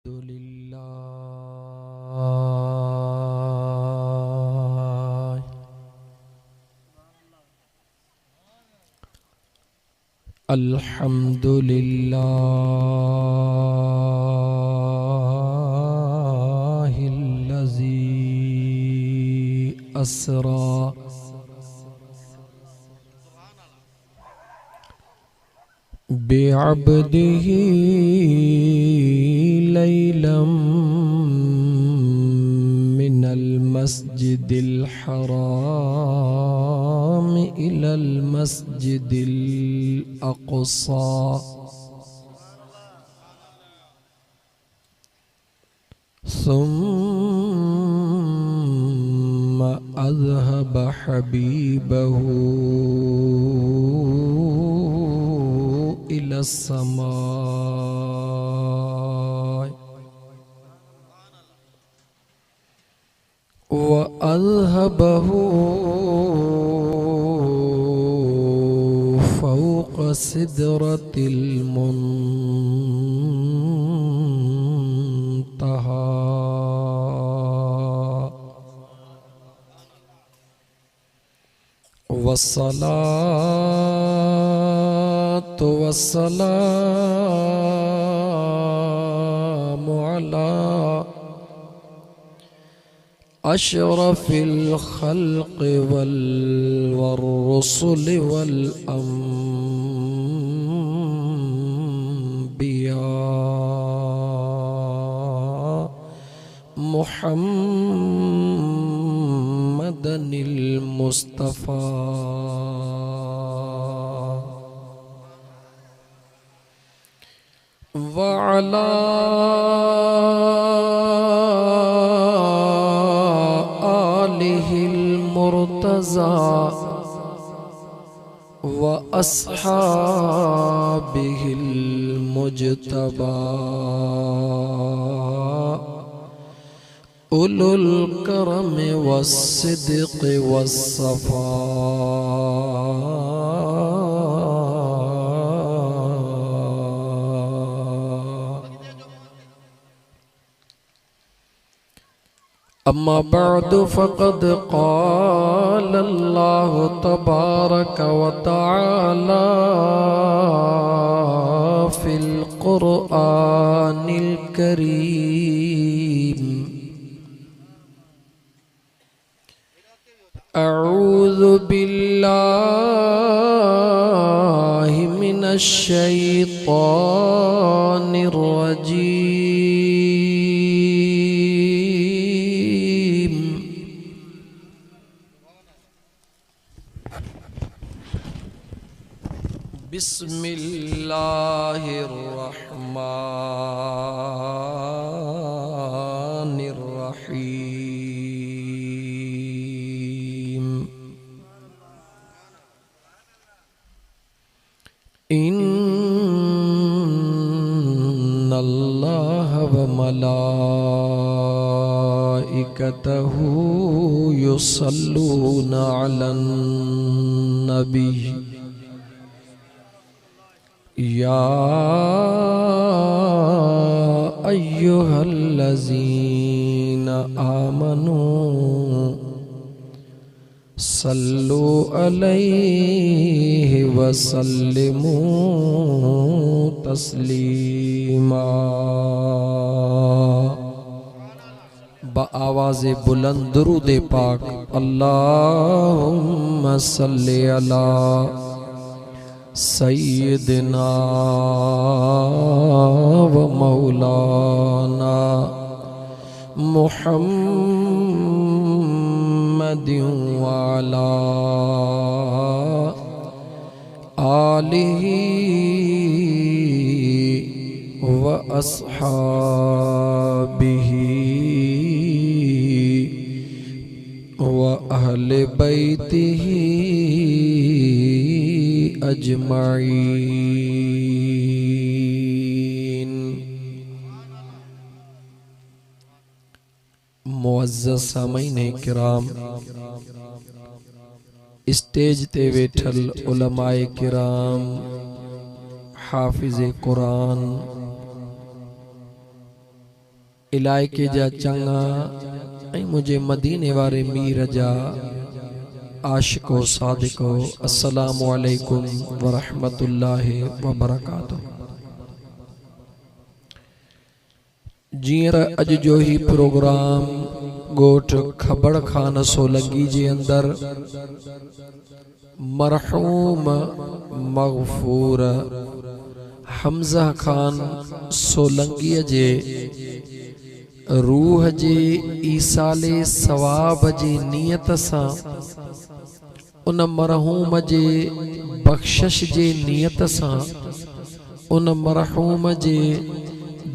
Alhamdulillah, Alhamdulillahillazi asra bi'abdihi laylam minal masjidil haram ilal masjidil aqsa thumma adhaba habibahu ila samai wa adhabahu fawqa sidratil muntaha wassalatu wassalamu ala ashrafil khalqi wal rusuli wal anbiya Muhammadanil Mustafa wa ala alihil murtaza wa ashabihil mujtaba ulul karami wassidqi wassafa amma ba'du faqad qala Allah tabaraka wa ta'ala fil Qur'anil Karim A'udzu billahi minasy syaithanir rajim Bismillahirrahmanirrahim Innallaha wa malaikatahu yusalluna 'alan nabiy Ya ayyuhallazina amanu sallu alaihi wa sallimu taslima बआवाज़े बुलंद दुरूद पाक अल्लाहुम्मा सल्ली अला सय्यिदना व मौलाना मुहम्मदिन व अला आलिहि व अस्हाबिहि व अहले बैतिही अजमाइन मुअज़्ज़ज़ सामीन किराम स्टेज ते वेठल उलमाए किराम हाफिज़े कुरान इलाइके जा चंगा ऐं मुझे मदीने वारे मीर जा आशिको सादिको। अस्सलामु अलैकुम व रहमतुल्लाहि व बरकातुहू। जीअं त अॼु जो ही प्रोग्राम ॻोठ खबड़ खान सोलंगी जे अंदर मरहूम मग़फूर हमज़ा खान सोलंगी जे रूह जे ईसाले सवाब जी नियत सां उन मरहूम जे बख्शिश जे नियत सां उन मरहूम जे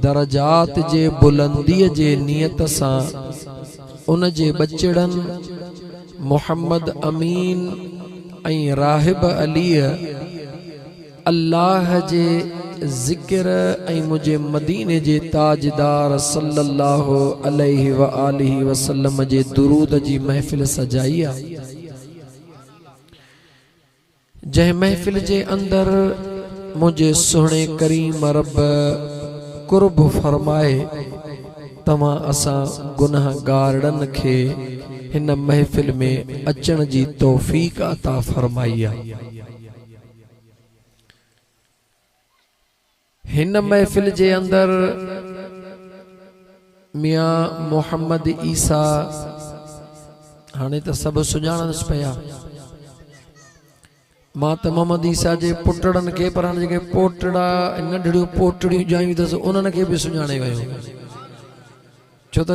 दरजात जे बुलंदीअ जे नियत सां उन जे बचड़न मोहम्मद अमीन ऐं राहिब अलीअ अल्लाह जे ज़िक्र ऐं मुझे मदीने जे ताजदार सल्लल्लाहु अलैहि व आलिहि वसल्लम जे दुरूद जी महफ़िल सजाई आहे। जंहिं महफ़िल जे अंदर मुझे सुहिणे करीम रब कुर्ब फरमाए तमां असां गुनाहगारन खे हिन महफ़िल में अचण जी तौफ़ीक़ अता फरमाई आहे। हिन महफ़िल जे अंदर मियां मोहम्मद ईसा हाणे त सभु सुञाणनि पिया। मां त मोहम्मद ईसा जे पुटड़न खे पर हाणे जेके पोटड़ा नंढड़ियूं पोटड़ियूं ॼायूं अथसि उन्हनि खे बि सुञाणे वियो। छो त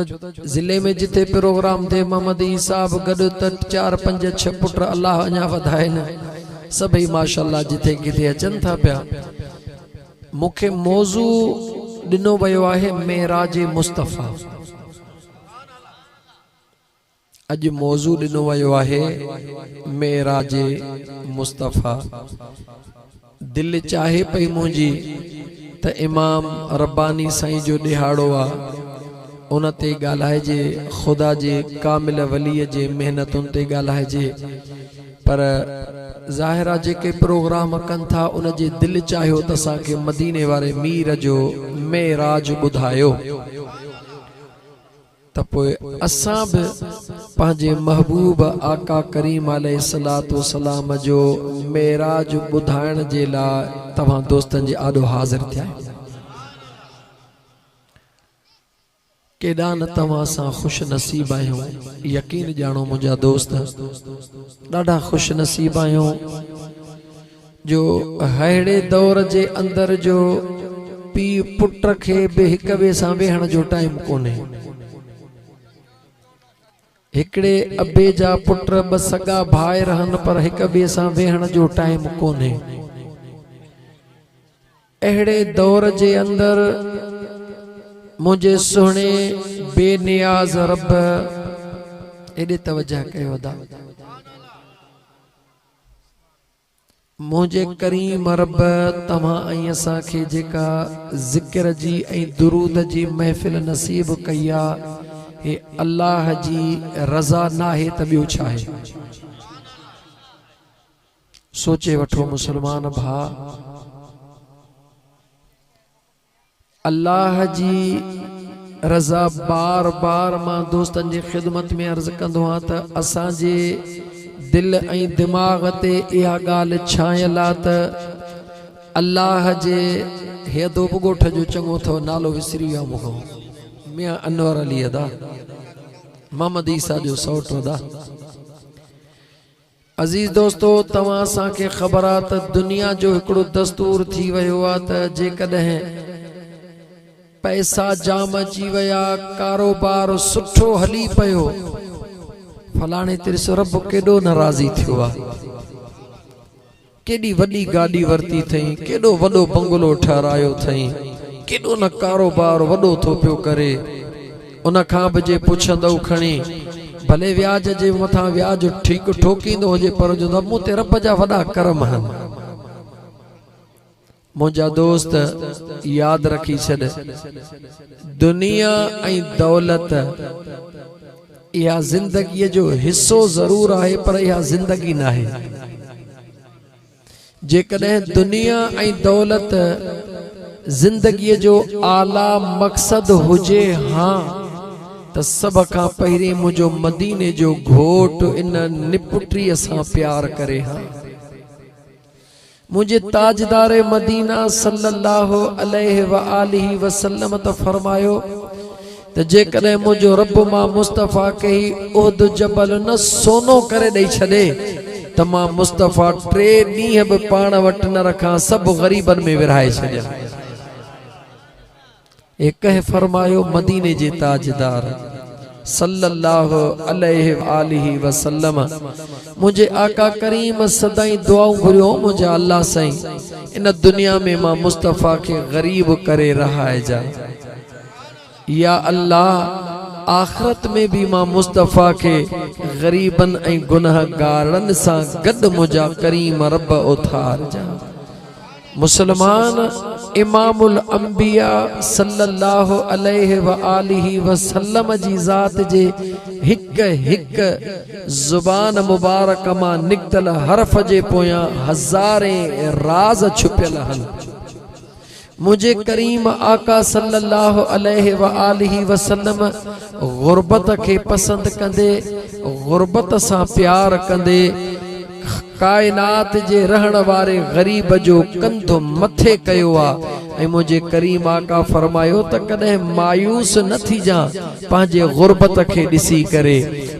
ज़िले में जिथे प्रोग्राम थिए मोहम्मद ईसा बि गॾु त 4 5 6 पुट अल्लाह अञा वधाइनि सभई माशाअल्लाह जिथे किथे अचनि था पिया। मूंखे मौज़ू ॾिनो वियो आहे मेराज मुस्तफ़ा। अॼु मौज़ू ॾिनो वियो आहे मेराज मुस्तफ़ा। दिल चाहे पई मुंहिंजी त इमाम रब्बानी साईं जो ॾिहाड़ो आहे उन ते ॻाल्हाइजे, ख़ुदा जे कामिल वलीअ जे महिनतुनि ते ॻाल्हाइजे, पर ज़ाहिरा जेके प्रोग्राम कनि था उन जे दिल चाहियो त असांखे मदीने वारे मीर जो मेराज ॿुधायो त पोइ असां बि पंहिंजे महबूब आका करीम अलैहिस्सलातु वस्सलाम जो मेराज ॿुधाइण जे लाइ तव्हां दोस्तनि जे आॾो हाज़िर थिया। केॾा न तव्हां सां ख़ुशि नसीब आहियूं। यकीन ॼाणो मुंहिंजा दोस्त ॾाढा ख़ुशि नसीब आहियूं जो अहिड़े दौर जे अंदर जो पीउ पुट खे बि हिक ॿिए सां वेहण जो टाइम कोन्हे। हिकिड़े अबे जा पुट ॿ सॻा भाई रहनि पर हिक ॿिए सां वेहण जो टाइम कोन्हे। अहिड़े दौर जे अंदर मुझे सुहिणे बेनियाज़ रब एॾे तवजह कयो दा मुझे करीम रब तव्हां ऐं असांखे जेका ज़िक्र जी ऐं दुरूद जी महफ़िल नसीब कई आहे हे अल्लाह जी रज़ा नाहे त ॿियो छा आहे। सोचे वठो मुसलमान भा, अल्लाह जी रज़ा बार बार मां दोस्तन जी खिदमत में अर्ज़ कंदो आहियां त असांजे दिल ऐं दिमाग़ ते इहा ॻाल्हि छायल आहे त अल्लाह जे हेदो बि ॻोठ जो चङो अथव नालो विसरी वियो मूंखां मियां अनवर अली अदा मोहम्मद ईसा जो सौट अदा। अज़ीज़ दोस्तो तव्हां असांखे ख़बर आहे त दुनिया जो हिकिड़ो दस्तूर थी वियो आहे त जेकॾहिं पैसा जाम अची विया कारोबार सुठो हली पियो फलाणे तिरस रब केॾो नाराज़ी थियो आहे, केॾी वॾी गाॾी वरिती अथई, केॾो वॾो बंगलो ठहिरायो अथई, केॾो न कारोबार वॾो थो पियो करे। उन खां बि जे पुछंदो खणी भले व्याज जे मथां व्याज ठीकु ठोकींदो हुजे पर जो मूं ते रब जा वॾा करम आहिनि। मुंहिंजा दोस्त यादि रखी छॾ, दुनिया ऐं दौलत इहा ज़िंदगीअ जो हिस्सो ज़रूर आहे पर इहा ज़िंदगी न आहे। जेकॾहिं दुनिया ऐं दौलत जिंदगी जो आला मकसद हुजे हाँ त सब का पहिरे मुझो मदीने जो घोट इन निपुटी असा प्यार करे हाँ। मुझे ताजदार मदीना सल्लल्लाहु अलैहि व आलिहि वसल्लम त फरमायो त जेकॾहिं मुझो रब मां मुस्तफ़ा के उहद जबल न सोनो करे दई छॾे त मां मुस्तफ़ा 3 ॾींहं बि पाण वटि न रखां, सब ग़रीबन में विराए छॾिया। एक फरमायो मदीने जे ताजदार सल्लल्लाहु अलैहि आलिहि वसल्लम मुझे आका करीम सदाई दुआऊं घुरियो मुझे अल्लाह सही इन दुनिया में मां मुस्तफ़ा के गरीब करे रहाए जा। या अल्लाह आखिरत में भी मां मुस्तफ़ा के गरीबन ऐं गुनहगारन सां गद मुझा करीम रब उथार जा। मुसलमान इमामुल अंबिया सल्लल्लाहु अलैहि व आलिहि वसल्लम जी ज़ात जे हिक हिक ज़ुबान मुबारक मां निकतल हरफ जे पोयां हज़ारे राज छुपियल हन। मुझे करीम आका सल्लल्लाहु अलैहि व आलिहि वसल्लम गुरबत के पसंद कंदे गुरबत सां प्यार कंदे कायनात जे रहण वारे गरीब जो कंधो मथे कयो आ। ऐं मुझे करीम आका फरमायो त कदे मायूस न थी जा पांजे गुरबत के दिसी करे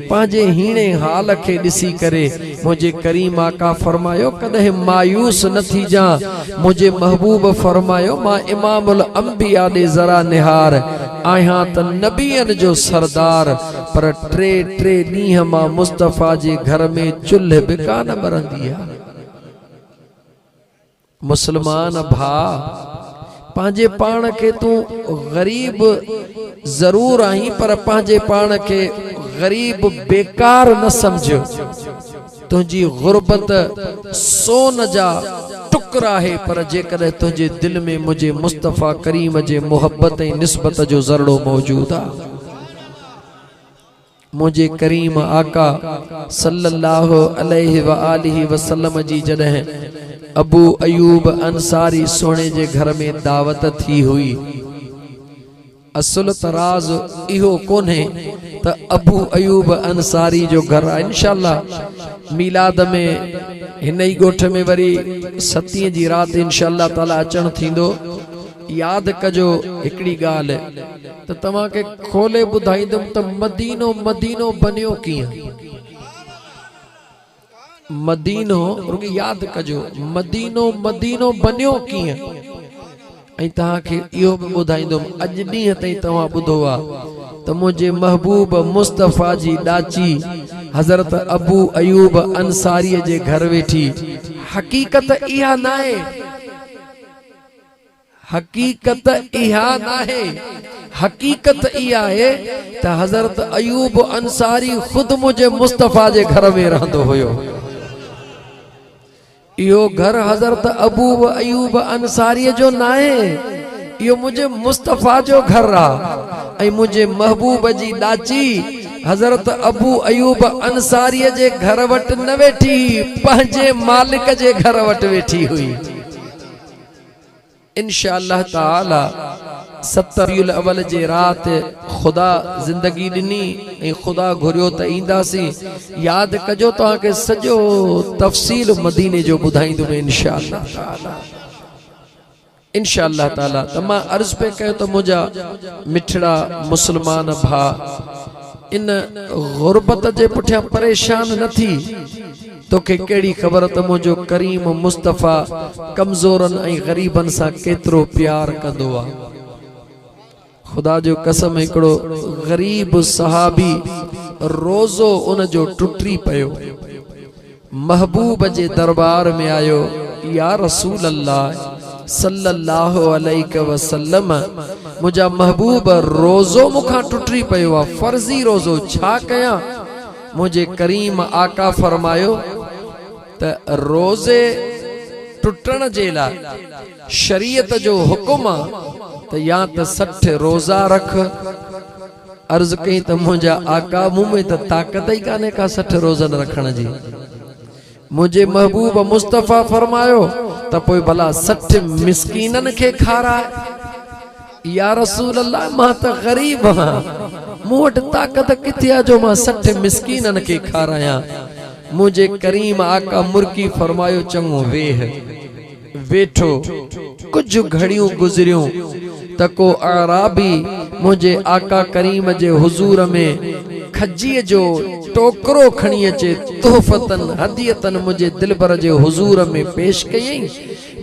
पांजे हीणे हाल के दिसी करे। मुझे करीम आका फरमायो कदे मायूस न थी जा। मुझे महबूब फरमायो मां इमामुल अंबिया दे जरा निहार आया त नबियन जो सरदार पर 3 ॾींहं मां मुस्तफ़ा जे घर में चुल्ह भी कान बरंदी है। मुसलमान भा पांजे पान के तू गरीब जरूर आई पर पांजे पान के गरीब बेकार न समझ। तुझी गुरबत सोन जा टुकड़ा है पर जेकॾहिं तुझे दिल में मुझे मुस्तफ़ा करीम जे मोहब्बत ऐं निस्बत जो ज़रड़ो मौजूद आ। मुझे करीम आका सल्लल्लाहु अलैहि व आलिहि वसल्लम जी जॾहिं अबू अयूब अंसारी सोने जे घर में दावत थी हुई। असुल तराज इहो कोने त अबू अयूब अंसारी जो घर आहे। इंशाअल्लाह मिलाद में हिन ई गोठ में वरी 7 जी रात इंशाअल्लाह ताला अचण थींदो। याद कजो हिकड़ी गाल त तव्हां के खोले बुधाईंदुम त मदीनो मदीनो बनियो कीअं। मदीनो रुगे याद कजो मदीनो मदीनो बनियो कीअं। ऐं तव्हांखे इहो बि ॿुधाईंदुमि अॼु ॾींहं ताईं तव्हां ॿुधो आहे त मुंहिंजे महबूब मुस्तफ़ा जी ॾाची हज़रत अबू अयूब अंसारीअ जे घर वेठी। हकीकत इहा न आहे, हकीकत इहा न आहे, हकीकत इहा आहे त हज़रत अयूब अंसारी खुद मुंहिंजे मुस्तफ़ा जे घर में रहंदो हुयो। यो घर हजरत अबू अयूब अंसारी जो ना है, यो मुझे मुस्तफ़ा जो घर रहा। ऐं मुझे महबूब जी दाची हजरत अबू अयूब अंसारी जे घर वट न वेठी, पंहिंजे मालिक जे घर वट वेठी हुई। इंशाअल्लाह ताला 7 रबीउल अव्वल जे रात खुदा जिंदगी दिनी ए खुदा घुरियो त ईंदासी। याद कजो तव्हां के सजो तफसील मदीने जो ॿुधाईंदुमि इंशाअल्लाह ताला। इंशाअल्लाह ताला त मां अर्ज़ पे कयो त मुंहिंजा मिठड़ा मुसलमान भा इन गुरबत जे पुठियां परेशान न थी। तोखे केड़ी खबर त मुंहिंजो करीम मुस्तफ़ा कमज़ोरन ऐं गरीबन सां केतिरो प्यार कंदो आहे। खुदा जो कसम हिकिड़ो गरीब सहाबी रोज़ो उन जो टुटी पियो, महबूब जे दरबार में आयो। या रसूल अल्लाह सल्लल्लाहु अलैहि वसल्लम मुझा महबूब रोज़ो मुखां टुटी पियो आहे, फर्जी रोज़ो छा कयां। मुझे करीम आका फरमायो त रोज़े टुटण जे लाइ शरीयत जो हुकुम आहे त या त 60 रोज़ा रख। अर्ज कई त मुंहिंजा आका मूं में त ताक़त ही काने का 60 रोज़न रखण जी। मुझे महबूब मुस्तफ़ा फरमायो त पोइ भला 60 मिस्कीनन खे खाराए। या रसूल अल्लाह मां त गरीब हां, मूं वटि ताक़त किथे आहे जो मां 60 मिस्कीनन खे खारायां। मुझे करीम आका मुर्की फरमायो चङो वेह वेठो। कुछ घड़ियों गुजरियों त को आराबी मुझे आका करीम जे हुजूर में खजी जो टोकरो खणी अचे, तोहफतन हदियतन मुझे दिलबर जे हुजूर में पेश कयई।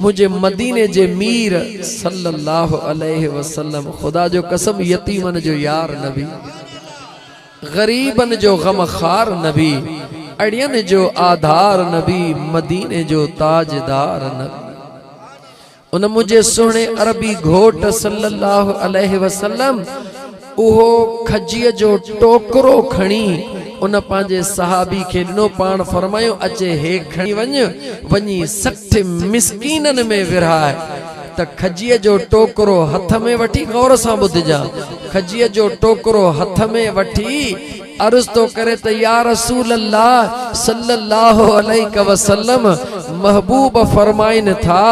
मुझे मदीने जे मीर सल्लल्लाहु अलैहि वसल्लम, खुदा जो कसम यतीमन जो यार नबी, गरीबन जो गमखार नबी, अड़ियन जो आधार नबी, मदीने जो ताजदार नबी। उन मुझे सुने अरबी घोट सल्लल्लाहु अलैहि वसल्लम उहो खजीअ जो टोकरो खणी उन पांजे सहाबी खे ॾिनो। पाण फरमायो अचे हे खणी वञी 60 मिस्कीनन में विरहाए। त खजीअ जो टोकरो हथ में वठी, गौर सां ॿुधजा, खजीअ जो टोकरो हथ में वठी अर्ज तो करे त या रसूल अल्लाह सल्लल्लाहु अलैहि वसल्लम, महबूब फरमाइन था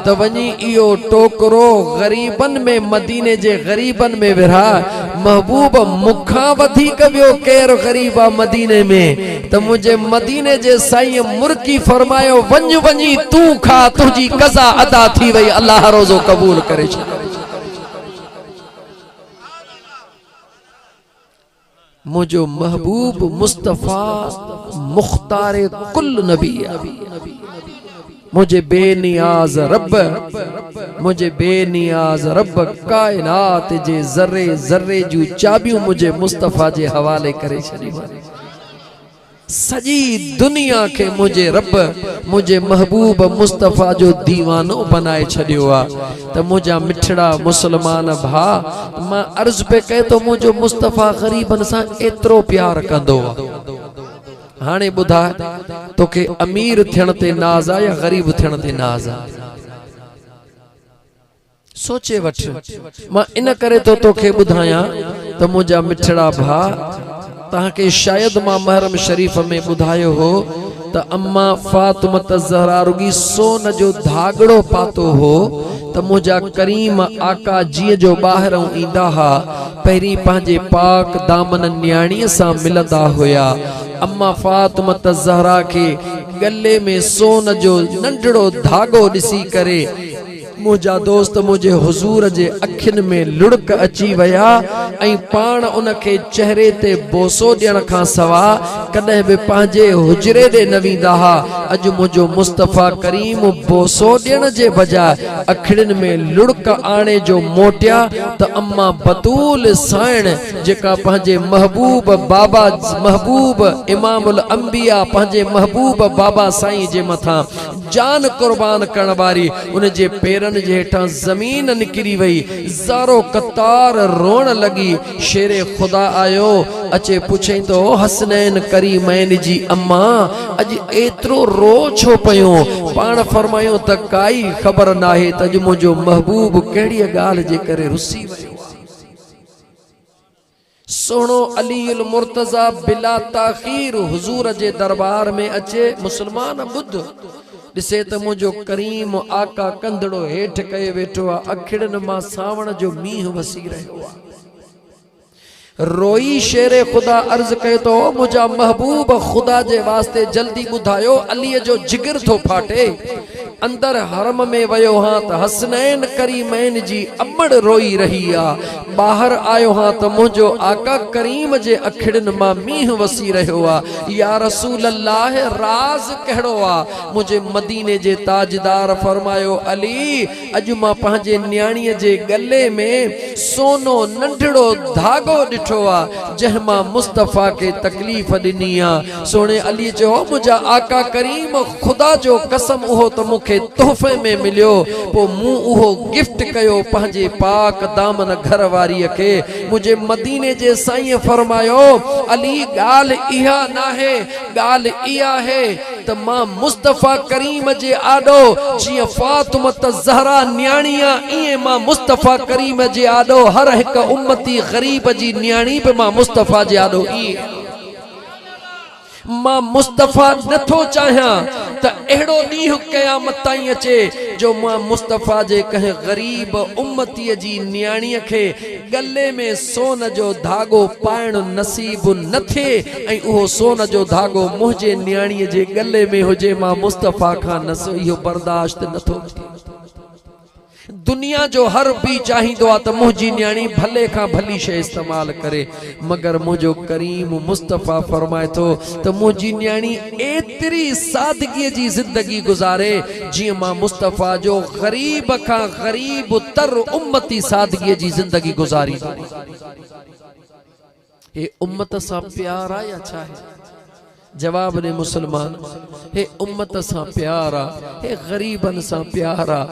त वञी इहो टोकरो गरीबन में, मदीने जे गरीबन में विरहा। महबूब मुखां वधीक ॿियो केर गरीब आहे मदीने में? त मुझे मदीने जे साईं मुर्की फरमायो वञी तू खा, तुझी कज़ा अदा थी वई, अल्लाह रोज़ो कबूल करे छॾ। मुझो महबूब मुस्तफा मुख्तारे कुल नबी, मुझे बेनियाज रब, मुझे बेनियाज रब कायनात जे ज़र्रे ज़र्रे जूं चाबियूं मुझे मुस्तफा जे हवाले करे छॾियूं। सजी दुनिया के मुझे रब, मुझे महबूब मुस्तफा जो दीवानो बनाए छड़ियो आ। त मुझा मिठड़ा मुसलमान भा, मां अर्ज पे कहे तो मुझो मुस्तफा गरीबन सां एतिरो प्यार कंदो आ। हाणे ॿुधा तोखे अमीर थियण ते नाज़ आ या गरीब थियण ते नाज़ आ? सोचे वठ। मां इन करे तो तोखे ॿुधायां त मुझा मिठड़ा भा, तहांके शायद मां महरम शरीफ में ॿुधायो हो त अम्मा फातिमा ज़हरा रुगी सोन जो धागड़ो पातो हो। त मुझा करीम आका जीअं जो ॿाहिरों ईंदा हा, पहिरीं पंहिंजे पाक दामन न्याणीअ सां मिलंदा हुया। अम्मा फातिमा ज़हरा के गले में सोन जो नंढड़ो धागो ॾिसी करे मुझा दोस्त मुझे हुजूर जे अखियुनि में लुड़क अची वया ऐं पाण उनखे चेहरे ते बोसो ॾियण खां सवा कॾहिं बि पंहिंजे हुजरे ॾे न वेंदा हा। अॼु मुझो मुस्तफा करीम बोसो ॾियण जे बजाय अखियुनि में लुड़क आणे जो मोटिया त अम्मा बतूल साइण जेका पंहिंजे महबूब बाबा, महबूब इमामुल अंबिया, पंहिंजे महबूब बाबा साईं जे मथां जान कुर्बान करण वारी, उन जे पेरनि जे हेठां ज़मीन निकिरी वई, ज़ारो कतार रोण लगी। शेरे खुदा आयो अचे पुछई तो हसनैन करीमैन जी अम्मा अज एतिरो रो छो पयो? पाण फरमायो त काई ख़बर नाहे त अॼु मुंहिंजो महबूब कहिड़ी ॻाल्हि जे करे रुसी वियो। सोनो अलीउल मुर्तज़ा बिला ताखीर हुजूर जे दरबार में अचे। मुसलमान बुद्ध ॾिसे त मुंहिंजो करीम आका कंदड़ो हेठि कए वेठो आहे, अखिड़नि मां सावण जो मींहुं वसी रहियो आहे। रोई शेरे खुदा अर्ज कयो तो मुझा महबूब खुदा जे वास्ते जल्दी ॿुधायो, अलीअ जो जिगर थो फाटे। अंदर हरम में वयो हां त हसनैन करीमैन जी अमड़ रोई रही आ। बाहर आयो हां त मुझो आका करीम जे अखिड़नि मां मींहुं वसी रहियो आ। या रसूल अल्लाह राज कहिड़ो आ? मुझे मदीने जे ताजदार फरमायो अली अॼु मां पंहिंजे न्याणीअ जे गले में सोनो नंढड़ो धागो ॾिठो आ जंहिंमां मुस्तफा के तकलीफ़ ॾिनी आ। सोने अली जो मुझा आका करीम खुदा जो कसम उहो त मूंखे तोहफ़े में मिलियो, पोइ मूं उहो गिफ्ट कयो पंहिंजे पाक दामन घर वारीअ खे। मुझे मदीने जे साईं फरमायो अली ॻाल्हि इहा नाहे, ॻाल्हि इहा आहे त मां मुस्तफा करीम जे आॾो जीअं फातिमा ज़हरा न्याणी आ, ईअं मां मुस्तफा करीम जे आॾो हर हिकु उम्मती ग़रीब जी न्याणी बि मां मुस्तफा जे आॾो ईअं। मां मुस्तफ़ा नथो चाहियां त अहिड़ो ॾींहुं क़यामत ताईं अचे जो मां मुस्तफ़ा जे कंहिं ग़रीब उम्मतीअ जी न्याणीअ खे गले में सोन जो धागो पाइण नसीब न थिए ऐं उहो सोन जो धागो मुंहिंजे न्याणीअ जे गले में हुजे। मां मुस्तफ़ा खां नसो इहो बर्दाश्त नथो थिए। दुनिया जो हर भी चाहिंदो आहे त मुंहिंजी न्याणी भले खां भली शइ इस्तेमाल करे, मगर मुंहिंजो करीम मुस्तफ़ा फरमाए थो त मुंहिंजी न्याणी एतिरी सादगीअ जी ज़िंदगी गुज़ारे जीअं मां मुस्तफ़ा जो ग़रीब खां ग़रीब तर उम्मती सादगीअ जी ज़िंदगी गुज़ारी। हे उम्मत सां प्यार आहे या छा आहे? जवाब ने मुसलमान, हे उम्मत सां प्यार आ, हे गरीबन सां प्यार आ,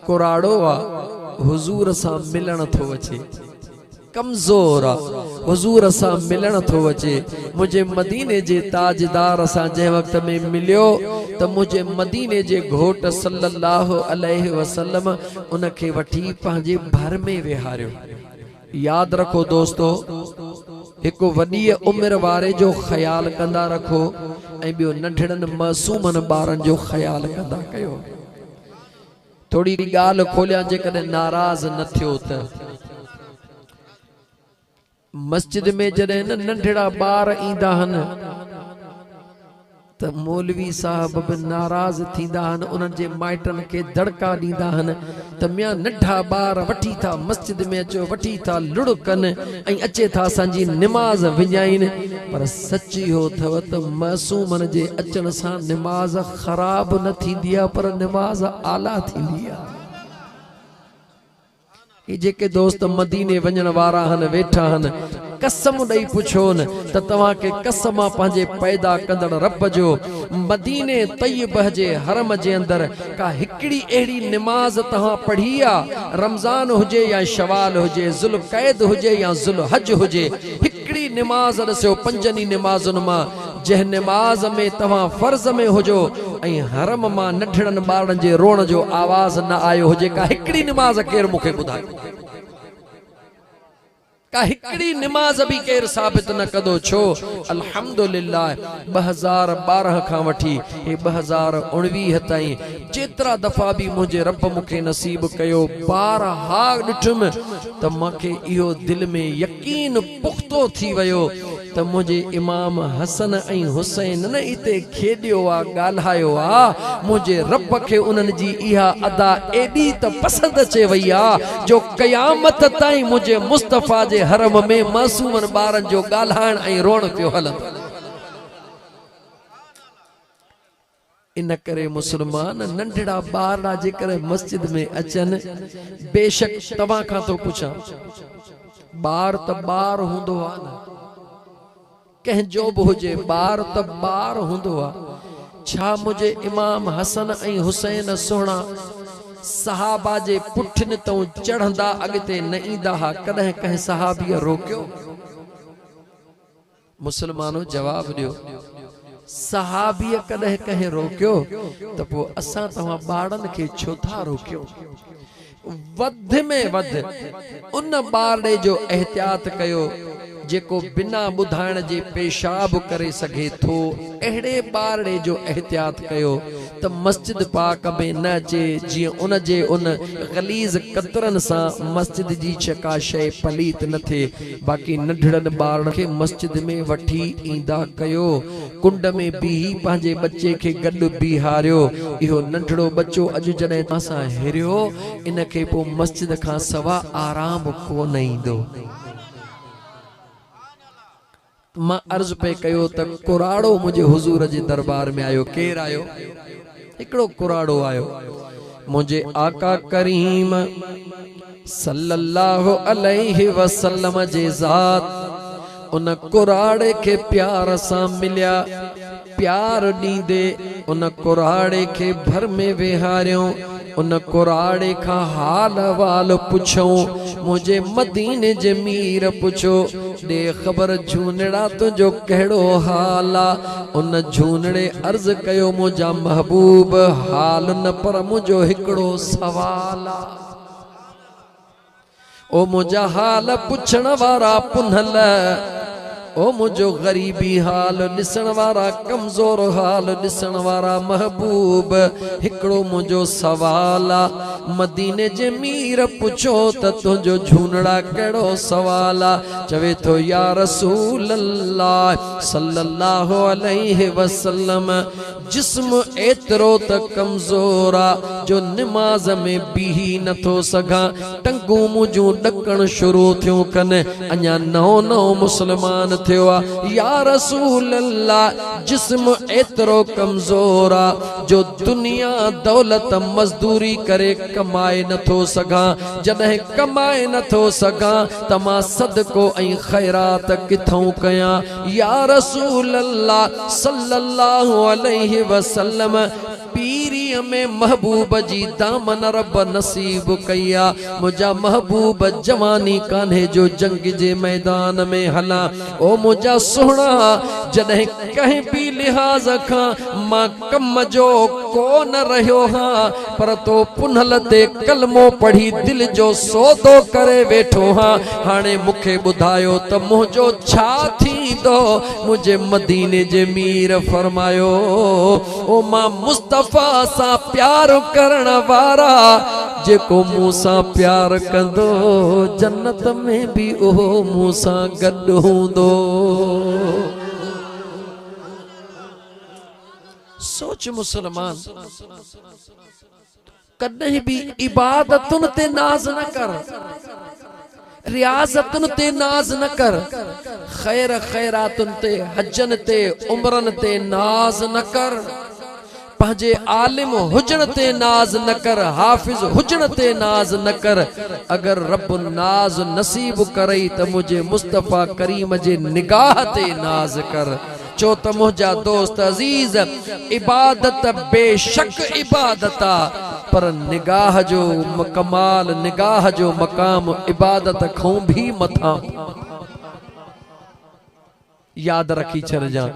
कुराड़ो आ हुजूर सां मिलण थो अचे, कमजोर आ हुजूर सां मिलण थो अचे। मुझे मदीने जे ताजदार सां जंहिं वक्त में मिलियो त मुझे मदीने जे घोट सल्लल्लाहु अलैहि वसल्लम उनखे वठी पंहिंजे भर में विहारियो। याद रखो दोस्तो, एक वडी उम्र वारे जो ख्याल कंदा रखो ऐं बियो नंढड़न मासूमन बारन जो ख्याल कंदा कयो। थोड़ी गाल खोलिया जेकॾहिं नाराज न थियो त मस्जिद में जॾहिं नंढड़ा बार ईंदा हन त मौलवी साहब भी नाराज थींदा हन, उन्हनि जे माइटन के दड़का ॾींदा हन त मियां नंढा बार वठी था मस्जिद में अचो, वठी था लुड़कन ऐं अचे था असांजी निमाज़ विञाइन। पर सच इहो अथव त मासूमन जे अचण सां निमाज़ ख़राब न थींदी आहे, पर निमाज़ आला थींदी आहे। ये जेके दोस्त मदीने वञण वारा हन वेठा हन, कसम ॾेई पुछोन त तव्हां के कसम पंहिंजे पैदा कंदड़ रब जो मदीने तय्यबह जे हरम जे अंदर का हिकड़ी अहिड़ी निमाज़ तव्हां पढ़ी आ, रमज़ान हुजे या शवाल हुजे, ज़ुल्क़ैद हुजे या ज़ुल्हज हुजे, हिकड़ी निमाज़ ॾिसो पंजनी निमाज़ुनि मां जंहिं निमाज़ में तव्हां फर्ज़ में हुजो ऐं हरम मां नंढड़न ॿारनि जे रोण जो आवाज़ न आयो हुजे, का हिकड़ी निमाज़ केर मूंखे ॿुधायो? का हिकड़ी निमाज भी केर साबित न कदो। छो अल्हम्दुलिल्लाह 2012 खां वठी 2019 ताईं जेतरा दफ़ा भी मुझे रब मुखे नसीब कयो, बारहा ॾिठुम त मूंखे इहो दिल में यकीन पुख्तो थी वयो त मुझे इमाम हसन ऐं हुसैन न इते खेडियो आ, ॻाल्हायो आ, मुझे रब खे उन्हनि जी इहा अदा एडी त पसंद अचे वई आ जो क़यामत ताईं मुझे मुस्तफ़ा जे हरम में मासूमन बारन जो ॻाल्हाइण ऐं रोण पियो हलंदो। इन करे मुसलमान नंढड़ा ॿार जेकर मस्जिद में अचन, बेशक तव्हां खां तो पुछां, ॿार त ॿार हूंदो आ न, कंहिंजो बि हुजे ॿार त ॿार हूंदो आ। छा मुझे इमाम हसन ऐं हुसैन सुहिणा सहाबा जे पुठिन तो चढ़ंदा अॻिते न ईंदा हा, कॾहिं कंहिं सहाबीअ रोकियो? मुसलमानो जवाब ॾियो, सहाबीअ कॾहिं कंहिं रोकियो? त पोइ असां तव्हां ॿारनि खे छो था रोकियो? वध में वध उन ॿारड़े जो एहतियात कयो जेको बिना ॿुधाइण जे पेशाब करे सघे थो, अहिड़े ॿारड़े जो एहतियात कयो त मस्जिद पाक में न अचे, जीअं उन जे उन गलीज़ कतरन सां मस्जिद जी का शइ पलीत न थिए। बाक़ी नंढड़नि ॿारनि खे मस्जिद में वठी ईंदा कयो, कुंड में बीही पंहिंजे बच्चे खे गॾु बीहारियो। इहो नंढड़ो बच्चो अॼु जॾहिं असां हिरियो, इनखे पोइ मस्जिद खां सवा आराम कोन ईंदो। मां अर्ज पे कयो त कुराड़ो मुझे हुजूर जे दरबार में आयो। केर आयो? हिकड़ो कुराड़ो आयो। मुझे आका करीम सल्लल्लाहु अलैहि वसल्लम जे ज़ात उन कुराड़े के प्यार सां मिलिया। प्यार ॾींदे उन कुराड़े के भर में विहारियो, उन कुराड़े का हाल वाल पुछो। मुझे मदीने जे मीर पुछो, दे खबर झूनड़ा तुझो कहिड़ो हाल आ? उन झूनड़े अर्ज कयो, मुझा महबूब हाल न पर मुझो हिकड़ो सवाल आ। ओ मुझा हाल पुछण वारा पुनल ओ मुझो गरीबी हाल दिसण वारा कमजोर हाल दिसण वारा महबूब हिकड़ो मुझो सवाल आ मदीने जे मीर पुछो त तुझो झूनड़ा केड़ो सवाल आ चवे तो या रसूल अल्लाह सल्लल्लाहु अलैहि वसल्लम जिस्म एतरो त कमजोर आ जो नमाज में बीही नथो सघां टंगू मुझू डकण शुरू थियो कने अञा नओ मुसलमान थियो आ या रसूल अल्लाह जिस्म एतरो कमजोर आ जो दुनिया दौलत मजदूरी करे कमाए नथो सघां जॾहिं कमाए नथो सघां त मां सदको ऐं खैरात किथों कयां या रसूल अल्लाह सल्लल्लाहु अलैहि वसल्लम पीरीअ में महबूब जी दामन रब नसीब कया मुझा महबूब जवानी कान्हे जो जंग जे मैदान में हला ओ मुझा सोना जॾहिं कहीं भी लिहाज खां मां कम जो कोन रहियो हां पर तो पुनल ते कलमो पढ़ी दिल जो सौदो करे वेठो हां हाणे मूंखे ॿुधायो त मुंहिंजो छा थींदो मुझे मदीने जे मीर फरमायो ओ मां मुस्तफा सा प्यार करण वारा जेको मूसा प्यार कंदो जन्नत में भी ओहो मूसा गॾु हूंदो सोच मुसलमान कॾहिं भी इबादतुन ते नाज न कर रियाजतुन ते नाज न कर खैर खैरातुन ते हजन ते उमरन ते नाज न कर पंहिंजे आलिम हुजण ते नाज न कर हाफिज हुजण ते नाज न कर अगर रब नाज नसीब करई त मुझे मुस्तफा करीम जे निगाह ते नाज कर चो त मुझा दोस्त अजीज इबादत बेशक इबादता पर निगाह जो कमाल निगाह जो मकाम इबादत खां भी मथा याद रखी छॾजां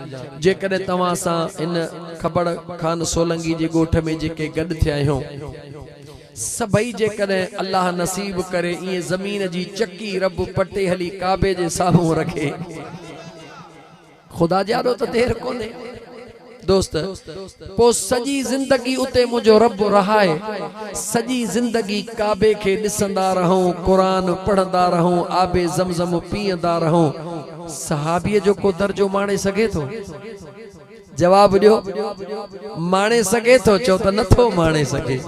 जेकॾहिं तव्हां सां इन खबड़ खान सोलंगी जे ॻोठ में जेके गॾु थिया आहियूं सभई जेकॾहिं अल्लाह नसीब करे ईअं ज़मीन जी चकी रब पटे हली काबे जे साम्हूं रखे खुदा जानो त देर कोन्हे दोस्त पो सजी जिंदगी उते मुझो रब रहाए सजी जिंदगी काबे के ॾिसंदा रहूं कुरान पढ़ंदा रहूं आबे ज़मज़म पीअंदा रहूं सहाबीअ जो को दर्जो माणे सघे थो जवाब ॾियो माणे सघे थो चो त नथो माणे सघे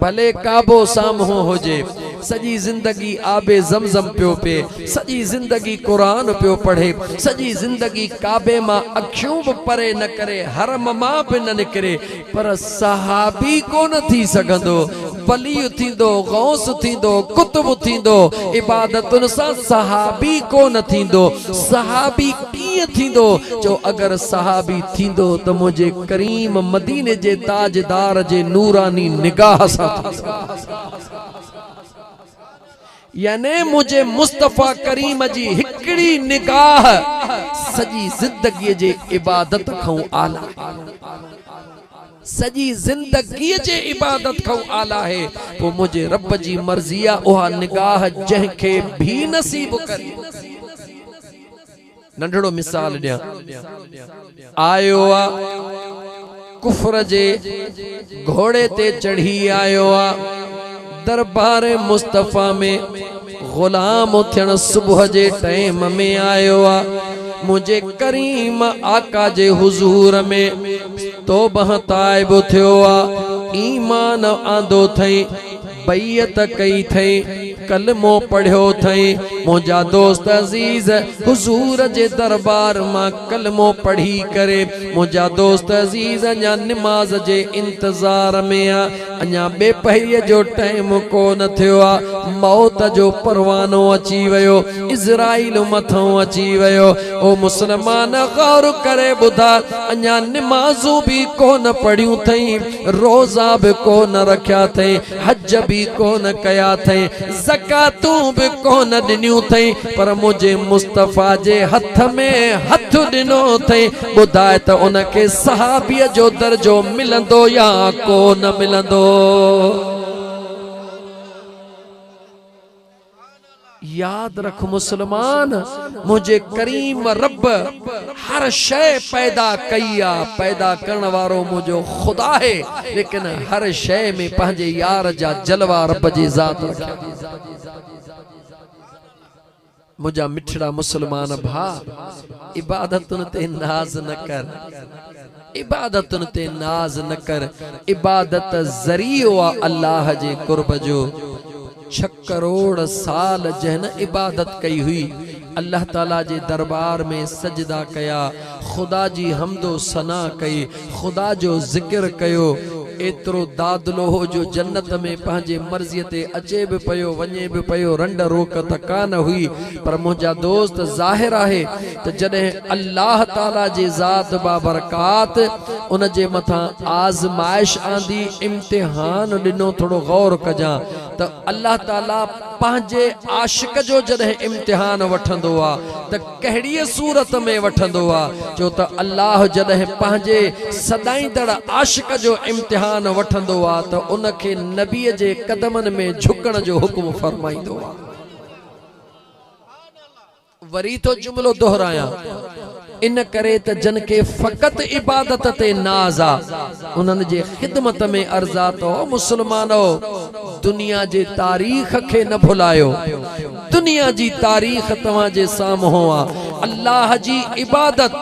भले काबो साम्हूं हुजे सजी जिंदगी आबे ज़मज़म पियो पे सजी जिंदगी कुरान पियो पढ़े सजी जिंदगी काबे मां अखियूं भी परे न करे हरम मां भी न निकरे पर सहाबी कोन थी सघंदो वली थींदो गौस थींदो कुतुब थींदो इबादतुन सां सहाबी कोन थींदो सहाबी कीअं थींदो जो अगर सहाबी थींदो त मुझे करीम मदीने जे ताजदार जे नूरानी निगाह सां याने मुझे मुस्तफा करीम जी हिकड़ी निगाह सजी जिंदगी जे इबादत खां आला सजी जिंदगी जे इबादत खां आला है वो मुझे रब जी मर्जी आ ओहा निगाह जंहिंखे भी नसीब करे नंढड़ो मिसाल ॾियां आयो आ कुफर जे घोड़े ते चढ़ी आयो आ दरबार मुस्तफा में गुलाम थियण सुबह जे टाइम में आयो आ मुझे करीम आका जे हुजूर में तौबह ताइब थियो आ ईमान आंदो थई बैयत कई थई कलमो पढ़ियो थई मुझा दोस्त अजीज हुजूर जे दरबार मां कलमो पढ़ी करे मुझा दोस्त अजीज अञा नमाज जे इंतजार में आ अञा बेपहरीअ जो टाइम कोन थियो आ मौत जो परवानो अची वियो इज़राइल मथों अची वियो ओ मुसलमान गौर करे ॿुधा अञा नमाज़ूं भी कोन पढ़ियूं थई रोज़ा भी कोन रखिया थई हज भी कोन कया थई ज़कातूं भी कोन ॾिनियूं थई पर मुझे मुस्तफा जे हथ में हथ ॾिनो थई ॿुधाए त उनखे सहाबीअ जो दर्जो मिलंदो या कोन मिलंदो याद रख मुसलमान, मुझे करीम रब हर शय पैदा कईया, पैदा करण वारो मुझो खुदा है, लेकिन हर शय में पंहिंजे यार जा जलवा रब जी ज़ात रखिया। मुझा मिठड़ा मुसलमान भा, इबादतुन ते नाज न कर, इबादतुन ते नाज न कर। इबादत ज़रियो आ अल्लाह जे कुर्ब जो। 6 करोड़ साल जहन इबादत कई हुई, अल्लाह ताला जे दरबार में सजदा कया, खुदा जी हमदो सना कई, खुदा जो जिक्र कयो। एतरो दादलो हो जो जन्नत में पंहिंजे मर्ज़ीअ ते अचे भी पयो वञे भी पयो, रंड रोक त कान हुई। पर मुंहिंजा दोस्त ज़ाहिर आहे त जॾहिं अल्लाह ताला जे ज़ात बाबरकात उन जे मथां आज़माइश आंदी, इम्तिहान ॾिनो, थोड़ो गौर कजां त अल्लाह ताला पंहिंजे आशिक जो जॾहिं इम्तिहान वठंदो आ त कहिड़ीअ सूरत में वठंदो आ, जो त अल्लाह जॾहिं पंहिंजे सदाईंदड़ आशिक जो इम्तिहान वठंदो आ त उनखे नबीअ जे कदमनि में झुकण जो हुक्म फरमाईंदो आ। वरी तो जुमलो दोहरायां, इन करे त जन के फकत इबादत ते नाज़ आ, उन्हनि जे खिदमत में अर्ज़ा तो मुसलमानो, दुनिया जे तारीख़ खे न भुलायो। दुनिया जी तारीख़ तव्हां जे साम्हूं आ। अल्लाह जी इबादत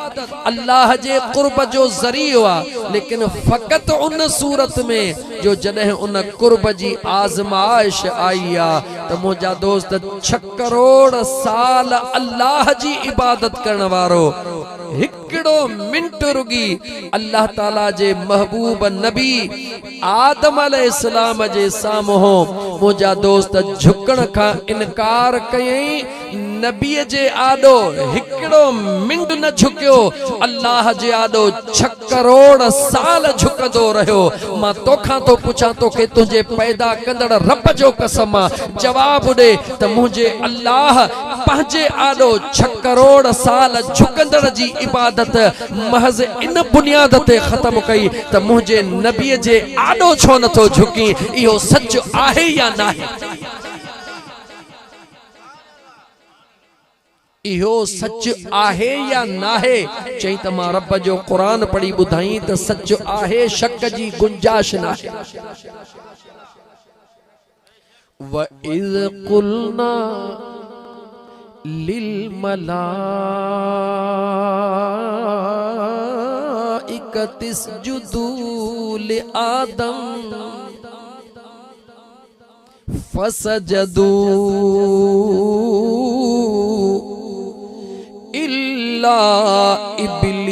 अल्लाह जे कुर्ब जो ज़रियो आ, लेकिन फकत उन सूरत में जो जॾहिं उन कुर्ब जी आज़माइश आई आ त मुंहिंजा दोस्त 6 करोड़ साल अल्लाह जी इबादत करण वारो हिकिड़ो मिंट रुगी अल्लाह ताला जे महबूब नबी आदम अलैहिस्सलाम जे साम्हूं मुंहिंजा दोस्त झुकण खां इनकार कयई। नबीअ जे आॾो हिकिड़ो मिंट न झुकियो, अल्लाह जे आॾो 6 करोड़ साल झुकंदो रहियो। मां तोखां तो पुछां तो के तुंहिंजे पैदा कंदड़ रब जो कसम जवाब ॾे त मुंहिंजे अल्लाह पंहिंजे आॾो 6 करोड़ साल झुकंदड़ जी इबादत महज़ इन बुनियाद ते ख़त्म कई त मुंहिंजे नबीअ जे आॾो छो नथो झुकी? इहो सच आहे या नाहे? इहो सच आहे या नाहे? चई त मां रब जो क़ुरान पढ़ी ॿुधाई त सच आहे, शक जी गुंजाइश नाहे। व इज़ क़ुलना लिल मलाइकति इसजुदू लि आदम फसजदू इल्ला इब्लीस।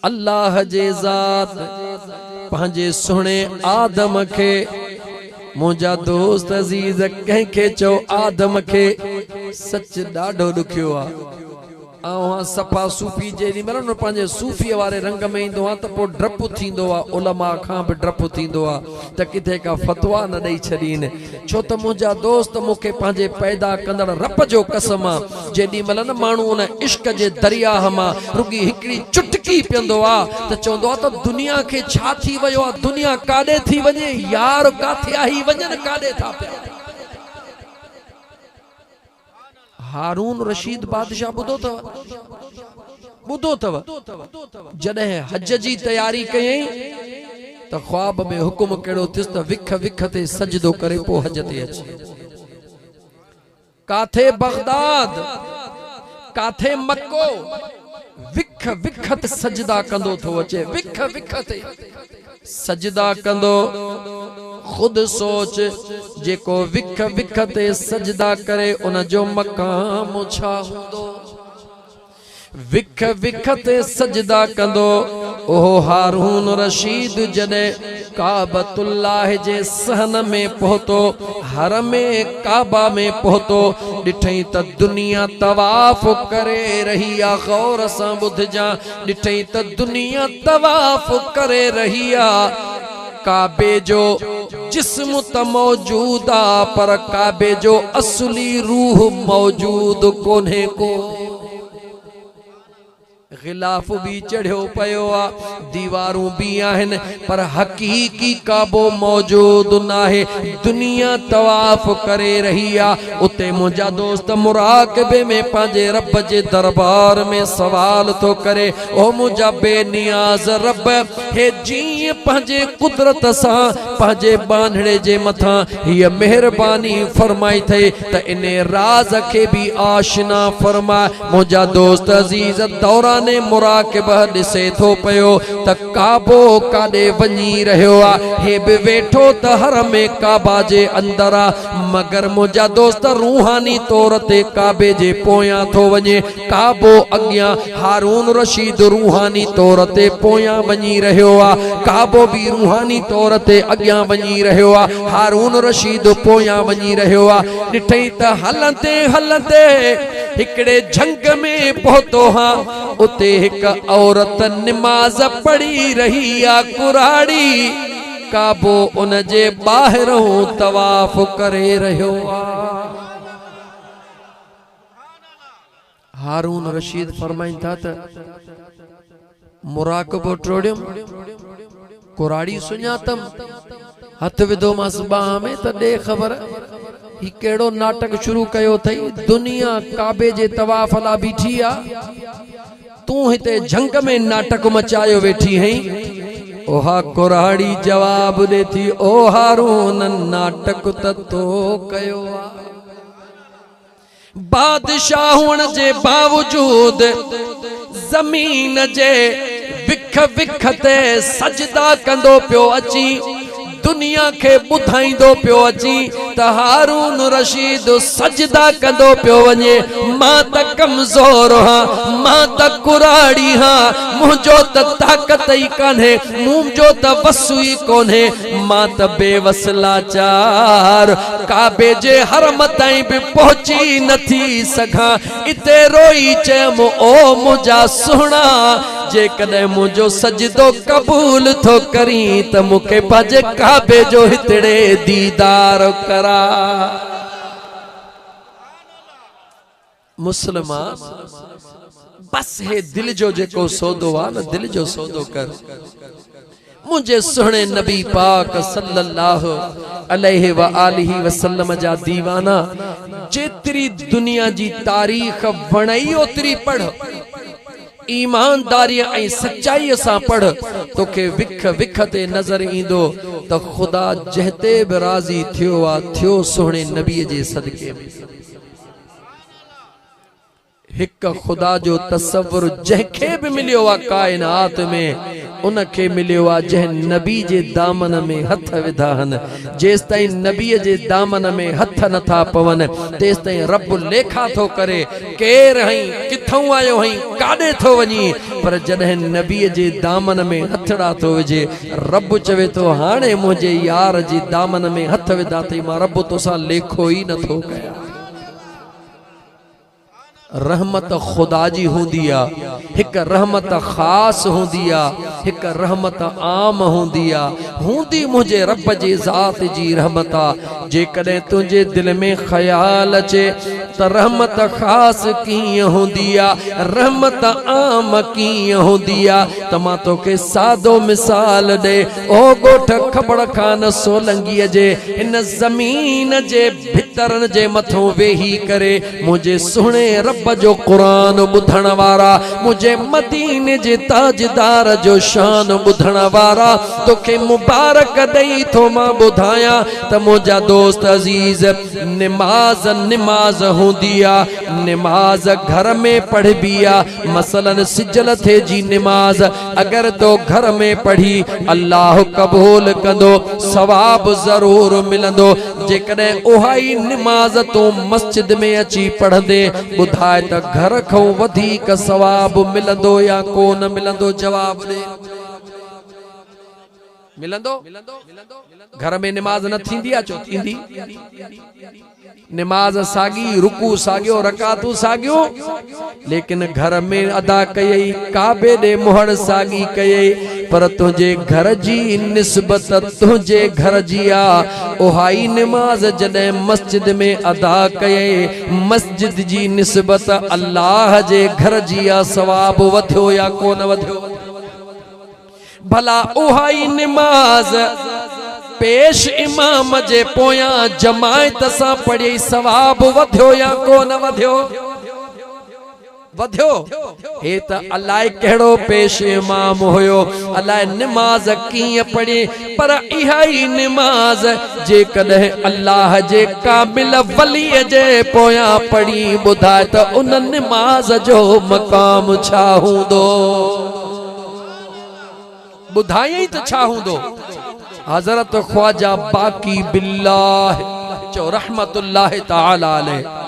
अल्लाह जे ज़ात पंहिंजे सुहिणे आदम खे, मुंहिंजा दोस्त अज़ीज़ कंहिंखे चओ आदम खे, सच ॾाढो ॾुखियो आहे। ऐं सफ़ा सूफ़ी जेॾी महिल न पंहिंजे सूफ़ीअ वारे रंग में ईंदो आहे त पोइ डपु थींदो आहे, उलमा खां बि डपु थींदो आहे त किथे का फतवा न ॾेई छॾीनि। छो त मुंहिंजा दोस्त मूंखे पंहिंजे पैदा कंदड़ रब जो कसम आहे, जेॾी महिल न माण्हू उन इश्क जे दरियाह मां रुगी हिकिड़ी चुटकी पीअंदो आहे त चवंदो आहे त दुनिया खे छा थी वियो आहे, दुनिया काॾे थी वञे, यार काथे आई वञनि, काॾे था पिया। हारून रशीद बादशाह ॿुधो अथव जॾहिं हज जी तयारी कयई त ख्वाब में हुकुम कहिड़ो थियुसि त विख विख ते सजदो करे पोइ हज ते अचे। काथे बगदाद, काथे मक्को, विख विख ते सजदा कंदो थो अचे, विख विख ते सजदा कंदो। खुद सोच, जेको विख विख ते सजदा करे उन जो मकाम छा हूंदो? विख विख ते सजदा कंदो ओहो हारून रशीद जॾहिं काबतुल्लाह जे सहन में पहुतो, हरम काबा में पहुतो, ॾिठई त दुनिया तवाफ करे रही आ। गौर सां ॿुधजां, ॾिठई त दुनिया तवाफ करे रही आ। काबे जो जिस्म त मौजूद आ, पर काबे जो असली रूह मौजूद कोन्हे को। गिलाफ भी चढ़ियो पयो आ, दीवारूं भी आहिन, पर हकीकी काबो मौजूद नाहे। दुनिया तवाफ करे रही आ, उते मुंहिंजा दोस्त मुराकबे में पंहिंजे रब जे दरबार में सवाल तो करे, ओ मुंहिंजा बेनियाज़ रब, हे जीअं पंहिंजे कुदरत सां पंहिंजे बांधड़े जे मथां हीअ मेहरबानी फरमाई थे त इन राज के भी आशना फरमा। मुंहिंजा दोस्त अजीज दौरान ने मुराकिबा दिसे थो पयो त काबो काडे वञी रहियो आ, हे बि वेठो त हरम काबा जे अंदर आ, मगर मुंहिंजा दोस्त रूहानी तौर ते काबे जे पोयां थो वञे। काबो अॻियां, हारून रशीद रूहानी तौर ते पोयां वञी रहियो आ, काबो भी रूहानी तौर ते अॻियां वञी रहियो आ, हारून रशीद पोयां वञी रहियो आ। ॾिठई त हलंदे हलंदे हिकड़े झंग में पहुतो हां, उते एक औरत नमाज पढ़ी रही आ कुराड़ी, काबो उन जे ॿाहिरों तवाफ करे रहियो आ। हारून रशीद फरमाइन था त मुराकबो टोड़ियम, कुराड़ी सुञातम, हथ विधो मास बाह में त दे खबर ही केड़ो नाटक शुरू कयो थई। दुनिया काबे जे तवाफ ला बीठी आ, तू हिते झंग में नाटक मचायो वेठी हई। ओहा कुराड़ी जवाब दे थी, ओ हारून नाटक त तो कयो आ। बादशाह हुण जे बावजूद जमीन जे विख विख ते सजदा कंदो पियो अची, दुनिया के बुधाइंदो पियो अची त हारून रशीद सजदा कंदो पियो वञे। मां त कमजोर हां, मां त कुराड़ी हां, मुंहिंजो त ताकत ई कान्हे, मुंहिंजो त वसु ई कोन्हे, मां त बेवस लाचार काबे जे हरम ताईं बि पहुची नथी सघां। इते रोई चयमि, ओ मुंहिंजा सुहिणा, जेकॾहिं मुंहिंजो सजदो क़बूल थो करी त मूंखे पंहिंजे काबे जो हितड़े दीदार करा। मुसलमान बस हे दिल जो जेको सौदो आ न, दिल जो सौदो कर। मुझे सुहणे नबी पाक सल्लल्लाहु अलैहि व आलिहि वसल्लम जा दीवाना, जेतरी दुनिया जी तारीख वणई ओतरी पढ़, ईमानदारी ऐं सच्चाई सां पढ़, तोखे विख विख ते नजर ईंदो त खुदा जहते बि राज़ी थियो आ, थियो सुहणे नबी जे सदके में। हिक खुदा जो तसव्वुर जंहिंखे बि मिलियो आ कायनात में, उनखे मिलियो आ जंहिं नबी जे दामन में हथ विधा आहिनि। जेसि ताईं नबीअ जे दामन में हथ नथा पवन, तेसि ताईं रब लेखा थो करे केर हई, किथों आयो हई, काॾे थो वञी। पर जॾहिं नबीअ जे दामन में हथड़ा थो विझे, रब चवे थो हाणे मुंहिंजे यार जे दामन में हथ विधा अथई, मां रब तोसां लेखो ई नथो कयां। रहमत खुदा जी हूंदी आ, हिक रहमत खास हूंदी आ, हिक रहमत आम हूंदी आ, हूंदी मुझे रब जी ज़ात जी रहमत आ। जेकॾहिं तुंहिंजे दिल में ख्याल अचे त रहमत खास कीअं हूंदी आ, रहमत आम कीअं हूंदी आ, त मां तोखे सादो मिसाल ॾे। ओ ॻोठ खबड़ खान सोलंगीअ जे इन ज़मीन जे भितरनि जे मथों वेही करे मुझे सुहिणे रब जो कुरान बुधण वारा, मुझे मदीने जे ताजदार जो शान बुधण वारा, तोखे मुबारक दई थो मां बुधाया त मुझा दोस्त अजीज, नमाज नमाज हूंदी आ, नमाज घर में पढ़बी आ। मसलन सिजल थे जी नमाज अगर तो घर में पढ़ी अल्लाह कबूल कंदो, सवाब जरूर मिलंदो। जेकॾहिं उहा ई नमाज तो मस्जिद में अची पढ़ंदे, बुधाए त घर खां वधीक सवाब मिलंदो या कोन मिलंदो? जवाब दे। मिलंदो? घर में नमाज न थींदी आ? चो थींदी। नमाज सागी, रुकू सागियो, रकातू सागियो, लेकिन घर में अदा कयई, काबे दे मुहर सागी कयई, पर तुझे घर जी निस्बत तुझे घर जी आ ओहाई नमाज जॾहिं मस्जिद में अदा कये मस्जिद जी निस्बत अल्लाह जे घर जी आ सवाब वधियो या कोन वधियो भला उहाई नमाज पेश इमाम जे पोयां जमायत सां पढ़ी सवाब वधियो या कोन वधियो वधियो हे त अलाए कहिड़ो पेश इमाम हुयो अलाए नमाज कीअं पढ़ी पर इहा ई नमाज जेकॾहिं अल्लाह जे कामिल वलीअ जे पोयां पढ़ी ॿुधाए त उन नमाज जो मक़ाम छा हूंदो ॿुधायई त छा हूंदो हज़रत ख्वाजा बाकी बिल्लाह चो रहमतुल्लाह तआला अलैह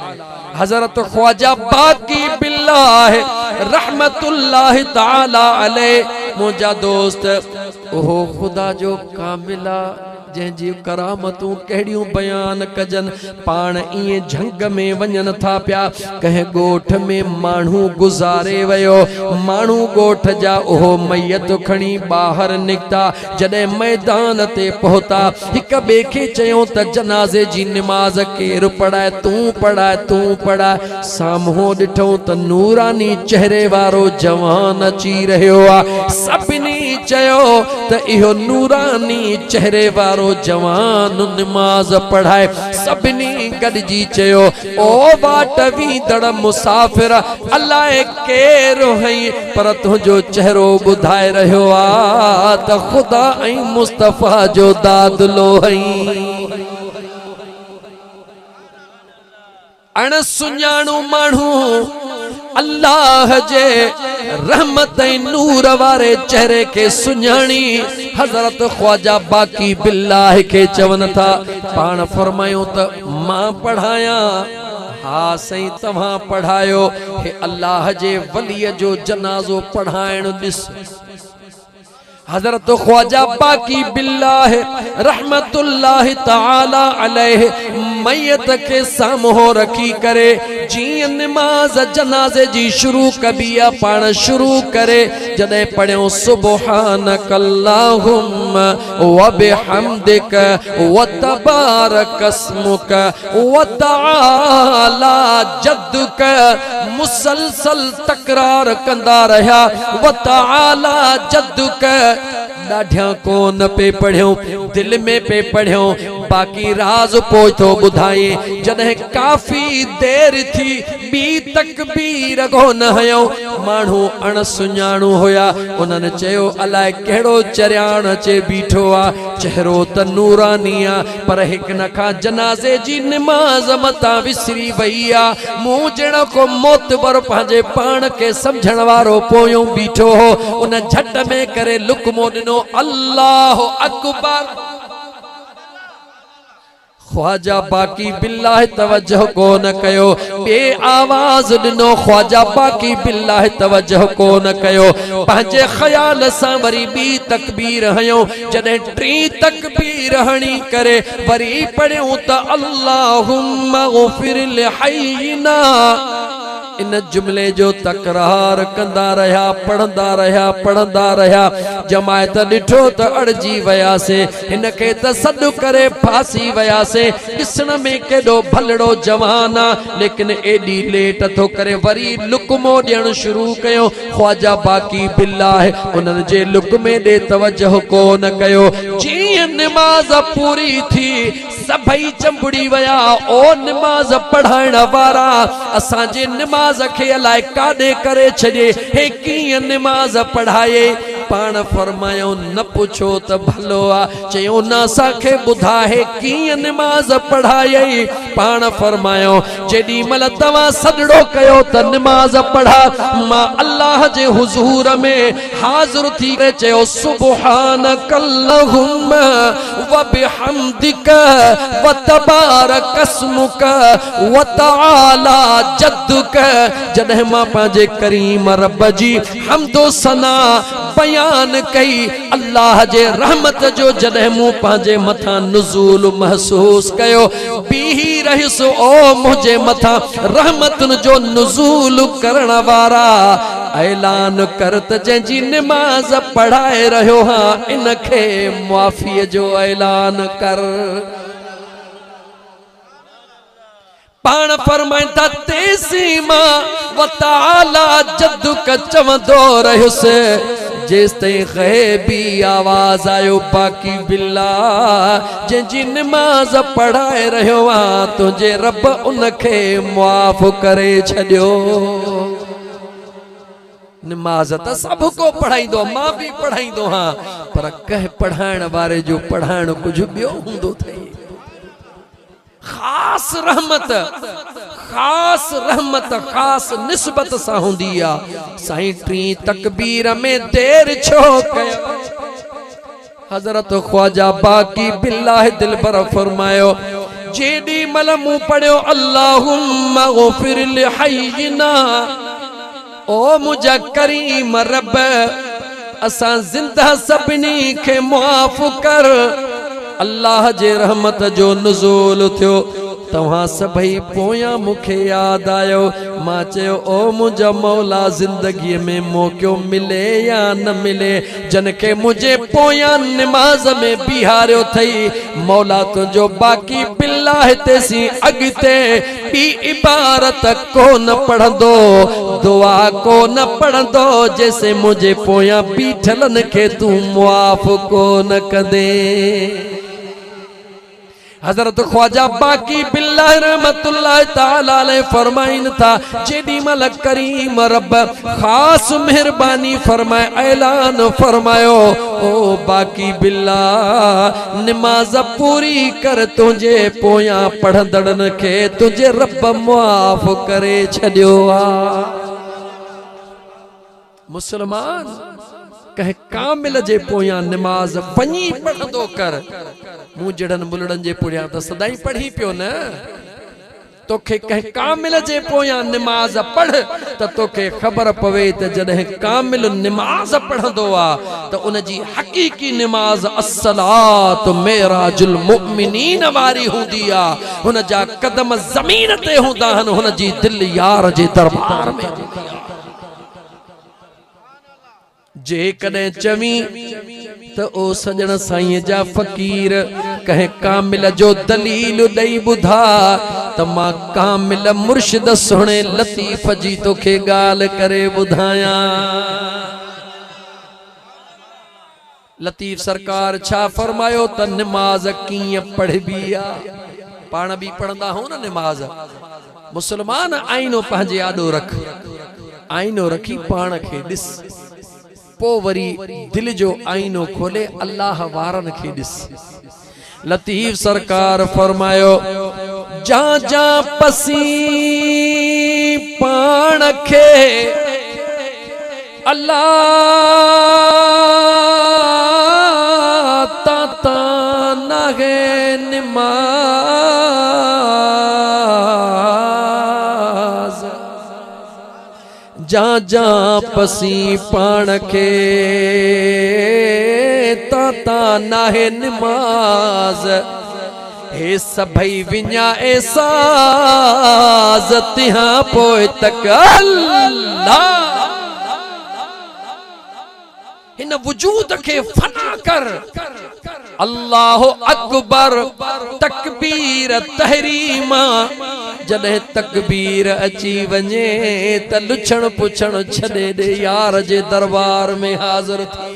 हज़रत ख्वाजा बाकी बिल्लाह रहमतुल्लाह तआला अलैह मुंहिंजा दोस्त ओहो खुदा जो कामिला जंहिंजी करामतूं कहिड़ियूं बयान कजन पाण इए झंग में वञन था पिया कंहिं ॻोठ में माण्हू गुज़ारे वियो माण्हू ॻोठ जा ओहो मैयत खणी ॿाहिरि निकिता जॾहिं मैदान ते पहुता हिक ॿिए खे चयूं त जनाज़े जी नमाज़ केरु पढ़ाए तूं पढ़ाए साम्हूं ॾिठो त नूरानी चेहरे वारो जवान अची रहियो आहे सभिनी चयो त इहो नूरानी चेहरे वारो जवान नमाज पढ़ाए सभिनी गॾिजी चयो ओ वाट वींदड़ मुसाफ़िर अलाए केरु हई पर तुंहिंजो चेहरो ॿुधाए रहियो आ त ख़ुदा ऐं मुस्तफ़ा जो दादलो हई अण सुञाणू माण्हू अल्लाह जे रहमत ऐं नूर वारे चेहरे के सुञाणी हज़रत ख्वाजा बाकी बिल्लाह के चवन था पाण फरमायूं त मां पढ़ाया हा सही तव्हां पढ़ायो हे अल्लाह जे वलीअ जो जनाज़ो पढ़ाइण ॾिस हज़रत ख्वाजा बाकी बिल्लाह रहमतुल्लाह तआला अलैह मैयत के साम्हूं रखी करे जीअं नमाज जनाज़े जी शुरू कबी आ पाण शुरू करे जॾहिं पढ़ियो सुब्हानक अल्लाहुम्मा व बिहम्दिक व तबारक अस्मुक व तआला जद्दुक मुसलसल तकरार कंदा रहिया व तआला जद्दुक ॾाढिया कोन पे पढ़ियो दिल में पे पढ़ियो बाकी राज पोइथो ॿुधाए जॾहिं काफ़ी देर थी ॿी तकबीर कोन हयो माण्हू अण सुञाणू हुया उन्हनि चयो अलाए कहिड़ो चरियाण अचे बीठो आहे चेहरो त नूरानी आहे पर हिक न खां जनाज़े जी नमाज़ मतां विसरी वई आहे मूं ॼण को मोतबर पंहिंजे पाण खे सम्झण वारो पोयों बीठो हो उन झट में करे लुकमो ॾिनो अल्लाह अकबर ख्वाजा बाकी बिल्लाह तवज्जो कोन कयो बे आवाज ॾिनो ख्वाजा बाकी बिल्लाह तवज्जो कोन कयो पंहिंजे ख्याल सां वरी ॿी तकबीर हयो जॾहिं टी तकबीर हणी करे वरी पढ़ियूं त अल्लाहुम्मा ग़फिर लिहयना इन जुमले जो तकरार कंदा रहा पढ़ंदा रहा जमायत ॾिठो त अड़जी वयासे हिन खे त सॾु करे फासी वयासे ॾिसण में केॾो भलड़ो जवान आहे लेकिन एॾी लेट थो करे वरी लुकमो ॾियणु शुरू कयो ख्वाजा बाकी बिल्लाह उन्हनि जे लुकमे ॾे तवज्जो कोन कयो जीअं नमाज़ पूरी थी सभई चंबड़ी वया ओ नमाज़ पढ़ाइण वारा असांजे नमाज़ खे अलाए काॾे करे छॾे हे कीअं नमाज़ पढ़ाए पाण फरमायो न पुछो त भलो आहे चयो न असांखे ॿुधाए कीअं नमाज़ पढ़ाई पाण फरमायो जेॾी महिल तव्हां सॾड़ो कयो त नमाज़ पढ़ा मां अल्लाह जे हुज़ूर में हाज़िर थी करे चयो सुब्हानक अल्लाहुम्मा व बिहम्दिक व तबारक अस्मुक व तआला जद्दुक जॾहिं मां पंहिंजे करीम रब जी हम्दो सना बयान कई अल्लाह जे रहमत जो जॾहिं मूं पंहिंजे मथां नुज़ूल महसूस कयो बीही रहिसो ओ मुंहिंजे मथां रहमतुनि जो नुज़ूल करण वारा ऐलान कर त जंहिंजी निमाज़ पढ़ाए रहियो हाँ इनखे मुआफ़ीअ जो ऐलान कर। पाण फरमाइन था तेसी मां वताला जद्दू का चवंदो रहियुसि जेस ताईं ग़ैबी आवाज़ आयो बाकी बिल्ला जंहिंजी निमाज़ पढ़ाए रहियो आ तुंहिंजे रब उनखे मुआफ़ करे छॾियो। निमाज़ त सभु को पढ़ाईंदो, मां भी पढ़ाईंदो हाँ, पर कंहिं पढ़ाइण वारे जो पढ़ाइण कुझु ॿियो हूंदो अथई। खास रहमत खास निस्बत सां हूंदी आहे। साईं टी तकबीर में देर छो कयो। हज़रत ख्वाजा बाकी बिल्लाह दिलबर फरमायो जेडी मल मूं पढ़ियो अल्लाहुम्मा ग़फ़िर लिहय्यिना ओ मुंहिंजा करीम रब असां ज़िंदा सभिनी खे मुआफ़ कर। अल्लाह जे रहमत जो नुज़ूल थियो तव्हां सभई पोयां मूंखे याद आयो। मां चयो ओ मुंहिंजा मौला ज़िंदगीअ में मौक़ो मिले या न मिले जिनखे मुंहिंजे पोयां निमाज़ में बिहारियो थई मौला तुंहिंजो बाकी बिल्लाह तेसी अॻिते ॿी इबारत को न पढ़ंदो दुआ को न पढ़ंदो जैसे मुंहिंजे पोयां बीठलनि खे तूं मुआफ़ को न कंदे। हज़रत ख्वाजा बाकी बिल्लाह रहमतुल्लाह ताला अलैह फरमाइन था जेडी मल करीम रब खास मेहरबानी फरमाए ऐलान फरमायो ओ बाकी बिल्लाह निमाज़ पूरी कर तुझे पोयां पढ़ंदड़न के तुझे रब मुआफ़ करे छॾियो आ। मुसलमान कहे कामिल जे पोयां निमाज़ पञी पढ़ंदो कर। मूं जड़न बुलड़न जे पुड़ियां त सदाई पढ़ी पियो न। तोखे कहे कामिल जे पोयां निमाज़ पढ़ त तोखे ख़बर पवे त जॾहिं कामिल निमाज़ पढ़ंदो आ त उन जी हक़ीक़ी निमाज़ अस्सलात मेराजुल मुमिनीन वारी हूंदी आ। हुन जा कदम ज़मीन ते हूंदा आहिनि, हुन जी दिल यार जे दरबार में हूंदी आ। जे कदे चवी तो ओ सजण साईं जा फकीर कहे कामिल जो दलील दई बुधा त मां कामिल मुर्शिद सुणे लतीफ जी तोखे गाल करे बुधाया। लतीफ सरकार छा फरमायो त निमाज कीअं पढ़बी आ। पाण भी पढ़ंदा हो न निमाज। मुसलमान आईनो पंहिंजे आॾो रख, आईनो रखी पाण खे ॾिस पो वरी दिल जो आईनो खोले अल्लाह वारन खे ॾिस। लतीफ सरकार फरमायो जा जा पसी पाण खे अल्लाह ता नागे निमाज जा जा पसी पाण खे ता नाहे निमाज हे सभई विञा एसाज़ तिहां पोइ तक अल्लाह इन वजूद के फना कर। अल्लाह अकबर तकबीर तहरीमा जॾहिं तकबीर अची वञे त लुछण पुछण छॾे ॾे यार जे दरबार में हाज़िर थी।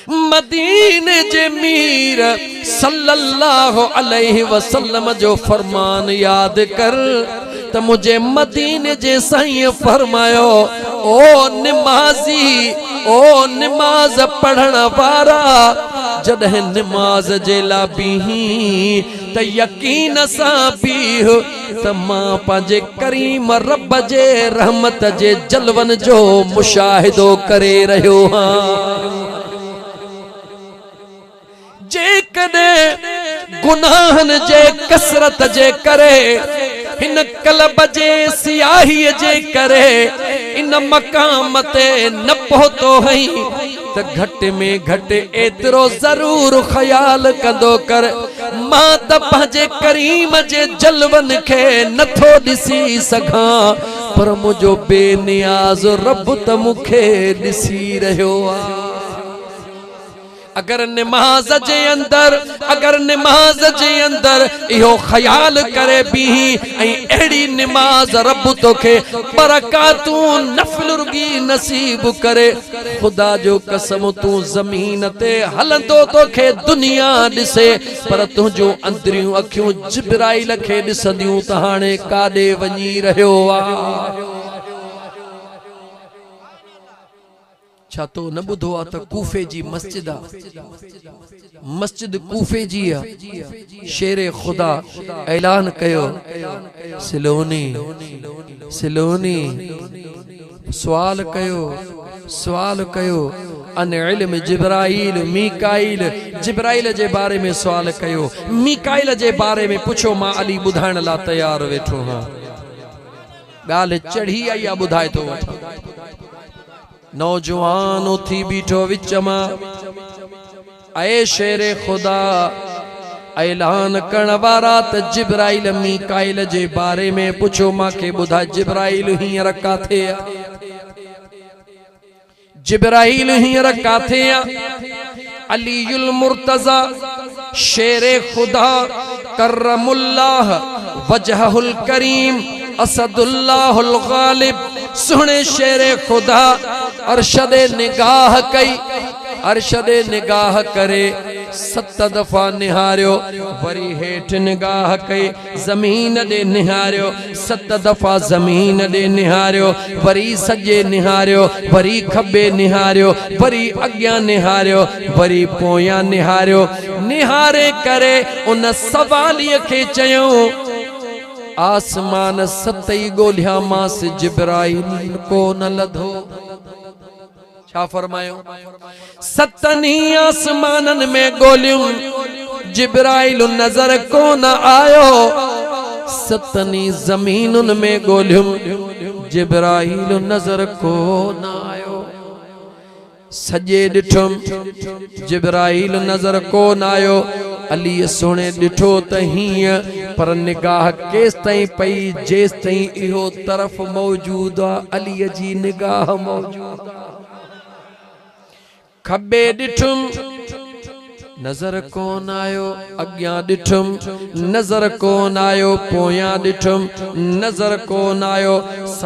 मदीने जे मीर सल्लल्लाहु अलैहि वसल्लम जो फरमान याद कर त मुझे मदीने जे साईं फरमायो ओ निमाज़ी ओ निमाज पढ़ण वारा जॾहिं निमाज जे ला बीही त यकीन सां बीह त मां पंहिंजे करीम रब जे रहमत जे जलवन जो मुशाहिदो करे रहियो हां। जे कदे गुनाहन जे कसरत जे करे हिन कलब जे सियाही जे करे इन मकाम ते न पहुतो हई त घट में घट एतिरो जरूर ख्याल कंदो कर मां त पंहिंजे करीम जे जलवन खे नथो ॾिसी सघां पर मुझो बेनियाज रब त मुखे दिसी रहियो आ। अगर नमाज जे अंदर इहो ख्याल करे भी एड़ी नमाज रब तोखे बरकातूं नफल रुगी नसीब करे। खुदा जो कसम तू जमीन ते हलंदो तोखे दुनिया दिसे पर तुझो अंदरियूं अखियूं जिब्राइल खे दिसंदियूं त हाणे काडे वञी रहियो आ। छा तो न बुधो आ त कूफे जी मस्जिद आ, मस्जिद कूफे जी आ। शेरे खुदा ऐलान कयो सिलोनी सिलोनी सवाल कयो अन इल्म जिब्राइल मीकाइल। जिब्राइल जे बारे में सवाल कयो, मीकाइल जे बारे में पुछो। मां अली बुधाइण ला तैयार वेठो हां। गाल चढ़ी आई आ बुधाए तो वठा। नौजवान उथी बीठो विच मां ऐ शेरे खुदा ऐलान करण वारा त जिब्राइल मीकाइल जे बारे में पुछो। मांखे बुधा जिब्राइल हींअर काथे आ? जिब्राइल हींअर काथे आ? अलीयुल मुर्तजा शेरे खुदा करमुल्लाह वजहुल करीम असदुल्लाहुल गालिब सुने शेरे खुदा अरशदे निगाह कई। अरशदे निगाह करे 7 दफा निहारियो, वरी हेठ निगाह कई जमीन दे निहारियो, 7 दफा जमीन दे निहारियो, वरी सजे निहारियो, वरी खब्बे निहारियो, वरी अग्यां निहारियो, वरी पोयां निहारियो। निहारे करे उन सवालिय के चयो आसमान 7 गोलिया मास जिब्राइल को न लधो। छा फरमायो? 7 आसमानन में गोलियूं जिब्राइल नजर को न आयो। 7 जमीनुन में गोलियूं जिब्राइल नजर को न आयो। सजे डिठुम जिब्राइल नजर को न आयो। अली सोने डिठो त हीअं पर निगाह केस ताईं पई जेस ताईं इहो तरफ मौजूद आ। अली जी निगाह मौजूद आ। खब्बे डिठुम नजर कोन आयो, अग्यां डिठुम नजर कोन आयो, पोयां डिठुम नजर कोन आयो।